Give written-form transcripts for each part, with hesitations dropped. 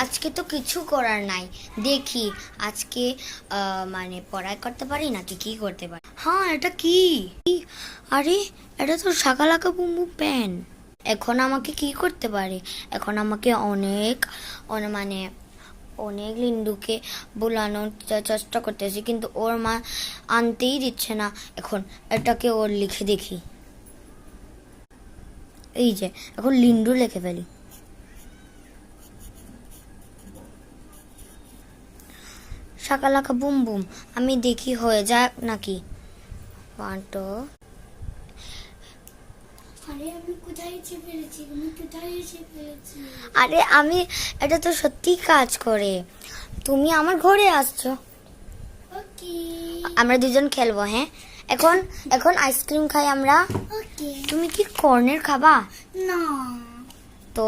আজকে তো কিছু করার নাই, দেখি আজকে মানে পড়াই করতে পারি নাকি কি করতে পারি। হ্যাঁ, এটা কি? আরে, এটা তো শাকালাকা বুম বুম প্যান। এখন আমাকে কি করতে পারে? এখন আমাকে অনেক মানে অনেক লিন্ডুকে বোলানোর চেষ্টা করতেছি, কিন্তু ওর মা আনতেই দিচ্ছে না। এখন এটাকে ওর লিখে দেখি। এই যে, এখন লিন্ডু লিখে ফেলি। শাকালাকা বুম বুম, আমি দেখি হয়ে যাক নাকি। পাঁটো। আরে আমি, এটা তো সত্যি কাজ করে। তুমি আমার ঘরে আসছো, আমরা দুজন খেলবো। হ্যাঁ, এখন এখন আইসক্রিম খাই আমরা। তুমি কি কর্নের খাবা? না। তো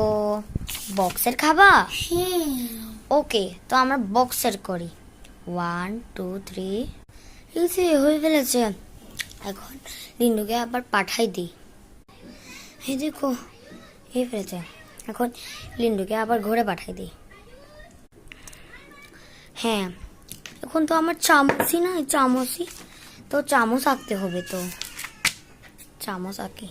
বক্সের খাবা? হ্যাঁ। ওকে, তো আমরা বক্সের করি। 1 2 3। এই যে হয়ে ফেলেছে। এখন লিন্ডুকে আবার পাঠাই দিই। এই দেখো, হয়ে ফেলেছে। এখন লিন্ডুকে আবার ঘরে পাঠাই দিই। হ্যাঁ, এখন তো আমার চামচই না, চামচই তো, চামচ আঁকতে হবে। তো চামচ আঁকি।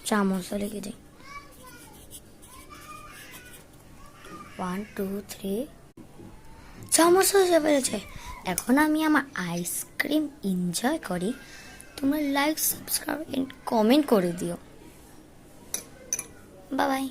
চামচ লিখে দিই। 1 2 3। চামচ হয়ে ফেলেছে। এখন আমি আমার আইসক্রিম এনজয় করি। তোমরা লাইক, সাবস্ক্রাইব এন্ড কমেন্ট করে দিও। Bye bye.